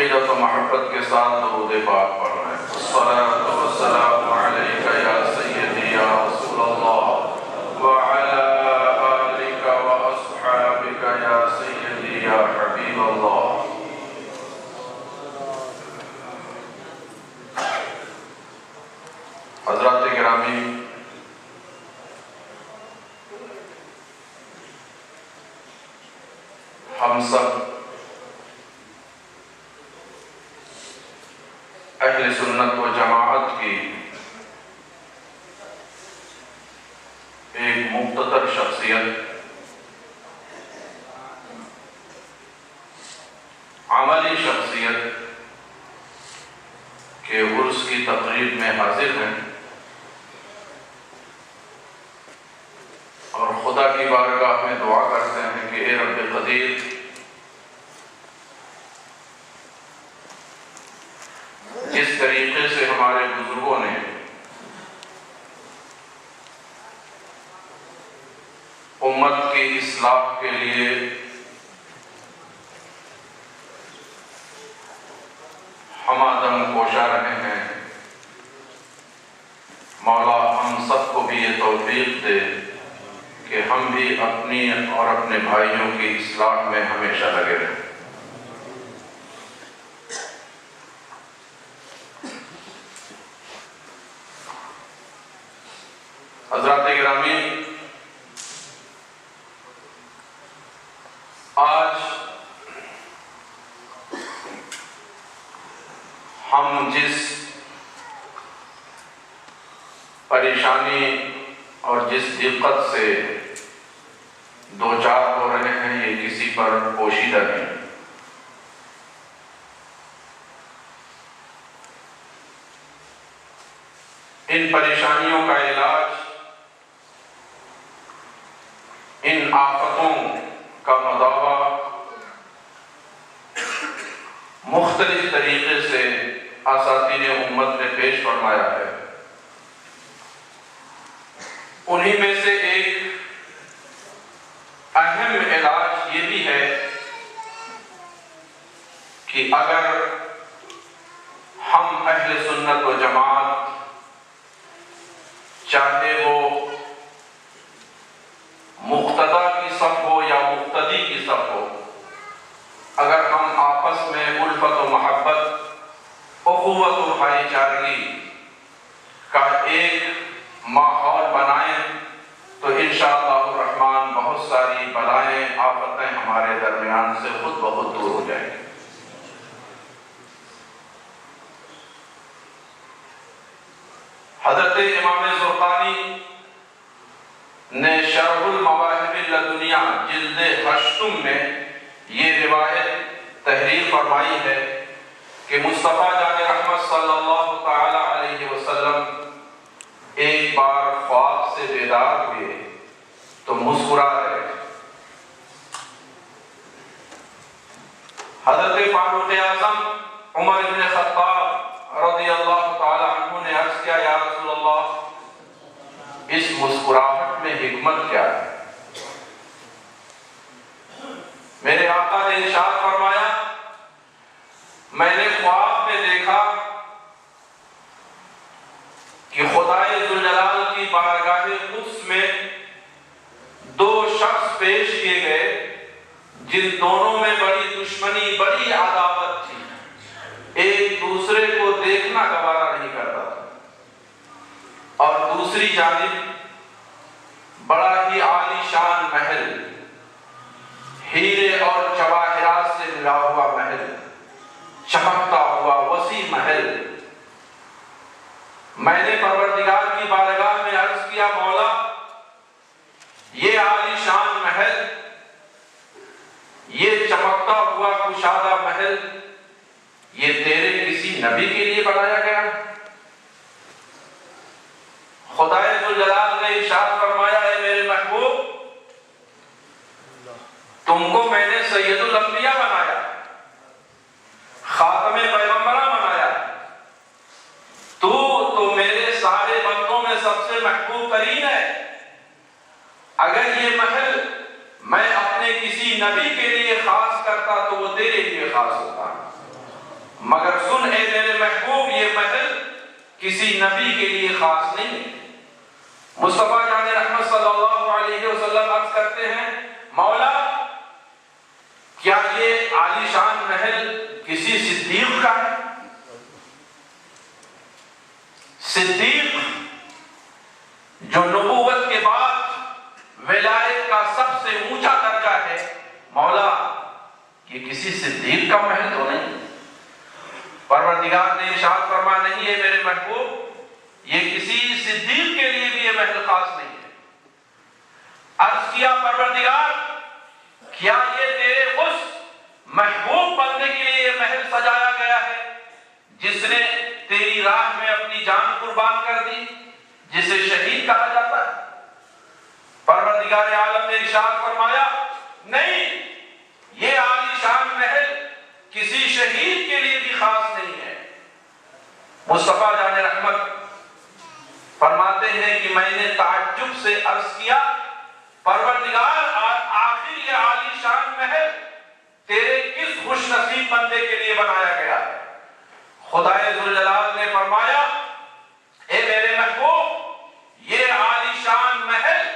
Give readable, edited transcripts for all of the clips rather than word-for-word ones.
عقیدت و محبت کے ساتھ درود پاک پڑھ رہے ہیں۔ الصلاۃ والسلام علیک یا سیدی یا رسول اللہ وعلی آلک واصحابک یا سیدی یا حبیب اللہ۔ حضرات گرامی، ہم سب اہل سنت و جماعت کی ایک مقتدر شخصیت، عملی شخصیت کے عرس کی تقریب میں حاضر ہیں اور خدا کی بارگاہ میں دعا کرتے ہیں کہ اے رب قدیر، جس طریقے سے ہمارے بزرگوں نے امت کی اصلاح کے لیے ہمادم کوشاں رہے ہیں، مولا ہم سب کو بھی یہ توفیق دے کہ ہم بھی اپنی اور اپنے بھائیوں کی اصلاح میں ہمیشہ لگے رہیں۔ حضرات گرامی، آج ہم جس پریشانی اور جس دقت سے دوچار ہو رہے ہیں، یہ کسی پر پوشیدہ نہیں۔ ان پریشانیوں کا علاج، ان آفتوں کا مداوع مختلف طریقے سے اساتذہ امت نے پیش فرمایا ہے۔ انہی میں سے ایک اہم علاج یہ بھی ہے کہ اگر ہم اہل سنت و جماعت، چاہے وہ مقتدی کی صف ہو یا مقتدی کی صف ہو، اگر ہم آپس میں الفت و محبت، اخوت و بھائی چارگی کا ایک ماحول بنائیں تو انشاءاللہ الرحمن بہت ساری بلائیں، آفتیں ہمارے درمیان سے خود بخود دور ہو جائیں گی۔ حضرت امام زرقانی نے شرح المواہب لدنیا جلد 8 میں یہ روایت تحریر فرمائی ہے کہ مصطفیٰ جان رحمت صلی اللہ تعالی علیہ وسلم ایک بار خواب سے بیدار ہوئے تو مسکرا رہے۔ حضرت فاروق اعظم عمر بن خطاب رضی اللہ تعالی عنہ نے عرض کیا، یا رسول اللہ، اس مسکراہٹ میں حکمت کیا ہے؟ میرے آقا نے ارشاد فرمایا، میں نے خواب میں دیکھا کہ خدائے ذوالجلال کی بارگاہ قدس میں 2 شخص پیش کیے گئے جن دونوں میں بڑی دشمنی، بڑی عداوت تھی، ایک دوسرے کو دیکھنا گوارا نہیں کرتا تھا، اور دوسری جانب بڑا ہی عالی شان محل، ہیرے اور جواہرات سے ملا ہوا محل، چمکتا ہوا وسیع محل۔ میں نے پروردگار کی بارگاہ میں عرض کیا، مولا، یہ عالی شان محل، یہ چمکتا ہوا کشادہ محل، یہ تیرے کسی نبی کے لیے بنایا گیا؟ خدائے ذوالجلال نے ارشاد فرمایا، اے میرے محبوب، تم کو میں نے سید الانبیاء بنایا، خاتم پیغمبران بنایا، تو میرے سارے بندوں میں سب سے محبوب ترین ہے۔ اگر یہ محل میں اپنے کسی نبی کے لیے خاص کرتا تو وہ تیرے لیے خاص ہوتا۔ مگر سن اے میرے محبوب، یہ محل کسی نبی کے لیے خاص نہیں ہے۔ مصطفیٰ جان رحمت صلی اللہ علیہ وسلم عرض کرتے ہیں، مولا کیا یہ عالی شان محل کسی صدیق کا ہے؟ صدیق جو نبوت کے بعد ولایت کا سب سے اونچا درجہ ہے، مولا یہ کسی صدیق کا محل تو نہیں؟ پروردگار نے ارشاد فرمایا، نہیں ہے میرے محبوب، یہ کسی صدیق کے لیے بھی یہ محل خاص نہیں ہے۔ عرض کیا پروردگار کیا یہ تیرے اس محبوب بندے کے لیے یہ محل سجایا گیا ہے جس نے تیری راہ میں اپنی جان قربان کر دی، جسے شہید کہا جاتا ہے؟ پروردگار عالم نے ارشاد فرمایا، نہیں، یہ عالی شان محل کسی شہید کے لیے بھی خاص نہیں ہے۔ مصطفیٰ جان رحمت فرماتے ہیں کہ میں نے تعجب سے عرض کیا، پروردگار آخر یہ عالی شان محل تیرے کس خوش نصیب بندے کے لیے بنایا گیا ہے؟ خدائے ذوالجلال نے فرمایا، اے میرے محبوب، یہ عالی شان محل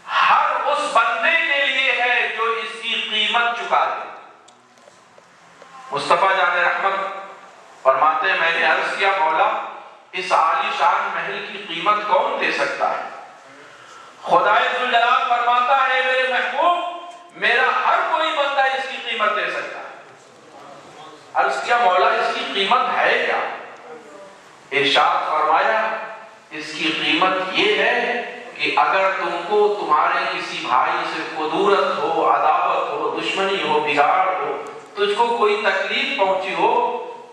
ہر اس بندے کے لیے ہے جو اس کی قیمت چکا دے۔ مصطفیٰ جان رحمت فرماتے ہیں، میں نے عرض کیا، مولا اس عالی شان محل کی قیمت کون دے سکتا ہے؟ خدائے ذوالجلال فرماتا ہے، میرے محبوب، میرا ہر کوئی بندہ اس کی قیمت دے سکتا ہے۔ عرض کیا، مولا اس کی قیمت ہے کیا؟ ارشاد فرمایا، اس کی قیمت یہ ہے کہ اگر تم کو تمہارے کسی بھائی سے قدورت ہو، عداوت ہو، دشمنی ہو، بگاڑ ہو، تجھ کو کوئی تکلیف پہنچی ہو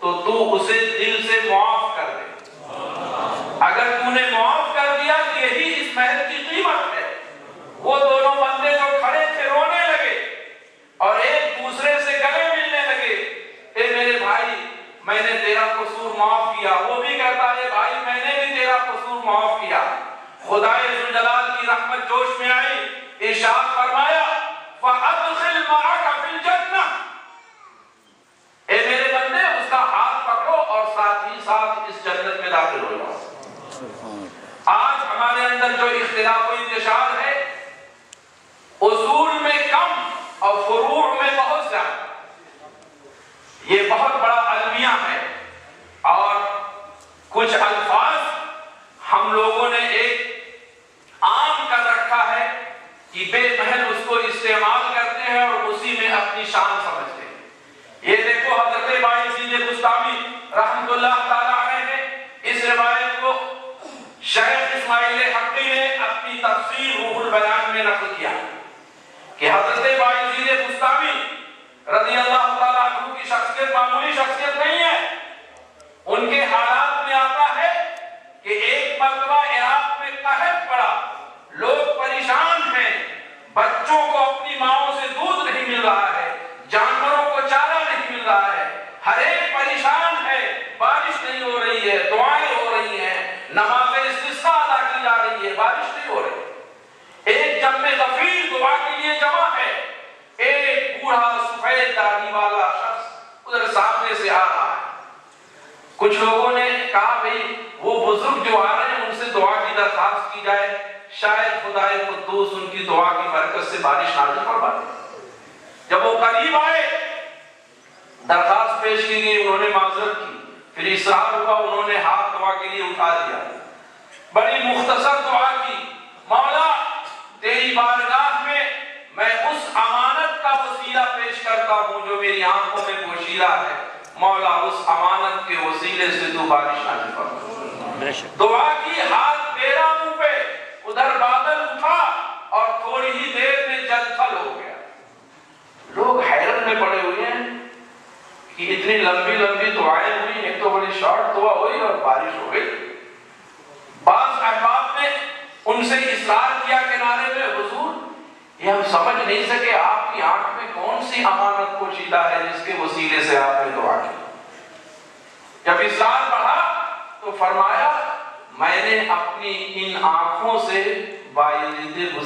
تو تو اسے دل سے معاف کر دے۔ اگر تو نے معاف کر دیا تو یہی اس محل کی قیمت ہے۔ وہ دونوں بندے جو کھڑے تھے رونے لگے اور ایک دوسرے سے گلے ملنے لگے، اے میرے بھائی میں نے تیرا قصور معاف کیا، وہ بھی کہتا ہے بھائی میں نے بھی تیرا قصور معاف کیا۔ خدائے ذوالجلال کی رحمت جوش میں آئی، ارشاد فرمایا، فَأَدْخِلْ مَعَكَ فِي الْجَنَّةِ، اے میرے بندے اس کا ہاتھ پکڑو اور ساتھ ہی ساتھ اس جنت میں داخل ہو جاؤ۔ آج ہمارے اندر جو اختلاف و انتشار ہے، اصول میں کم اور فروع میں بہت زیادہ، یہ بہت بڑا المیہ ہے۔ اور کچھ الفاظ ہم لوگوں نے ایک عام کر رکھا ہے کہ بے محل اس کو استعمال کرتے ہیں اور اسی میں اپنی شان سمجھتے ہیں۔ یہ دیکھو حضرت بایزید بستامی رحمت اللہ تعالیٰ علیہ نے اس روایت کو شیخ اسماعیل حقی نے اپنی تفسیر روح البیان میں نقل کیا کہ حضرت بایزید بستامی رضی اللہ تعالیٰ عنہ کی شخصیت معمولی شخصیت نہیں ہے۔ ان کے حالات میں آتا ہے کہ ایک مرتبہ عراق میں قحط پڑا، لوگ پریشان ہیں، بچوں کو اپنی ماؤں سے دودھ نہیں مل رہا ہے، جانوروں کو چارہ نہیں مل رہا ہے، ہر ایک پریشان ہے، بارش نہیں ہو رہی ہے، دعائیں ہو رہی ہیں، نماز استسقاء ادا کی جا رہی ہے، بارش نہیں ہو رہی۔ ایک جمع غفیر دعا کے لیے جمع ہے، ایک بوڑھا سفید داڑھی والا شخص ادھر سامنے سے آ رہا ہے۔ کچھ لوگوں نے کہا بھئی وہ بزرگ جو آ رہے ہیں ان سے دعا کی درخواست کی جائے، شاید خدائے قدوس ان کی دعا کی برکت سے بارش نازل فرما دے۔ جب وہ قریب آئے، درخواست پیش کی گئی، انہوں نے معذرت کی، پھر اصرار ہوا، انہوں نے ہاتھ دعا کے لیے اٹھا دیا، بڑی مختصر دعا کی، مولا تیری بارگاہ میں میں اس امانت کا وسیلہ پیش کرتا ہوں جو میری آنکھوں میں پوشیدہ ہے، مولا اس امانت کے وسیلے سے تو بارش نازل فرما۔ دعا کی، ہاتھ پھیرا منہ پہ، ادھر بادل اٹھا اور تھوڑی ہی دیر میں جل تھل ہو گیا۔ لوگ حیرت میں پڑے ہوئے ہیں کہ اتنی لمبی لمبی دعائیں ہوئی، ایک تو بڑی شارٹ دعا ہوئی اور بارش ہو گئی۔ بعض احباب نے ان سے اصرار کیا کنارے میں، حضور یہ ہم سمجھ نہیں سکے آپ کی آنکھ میں کون سی امانت پوشیدہ ہے جس کے وسیلے سے آپ نے دعا کی۔ جب اصرار بڑھا تو فرمایا، میں نے اپنی ان آنکھوں سے بایزید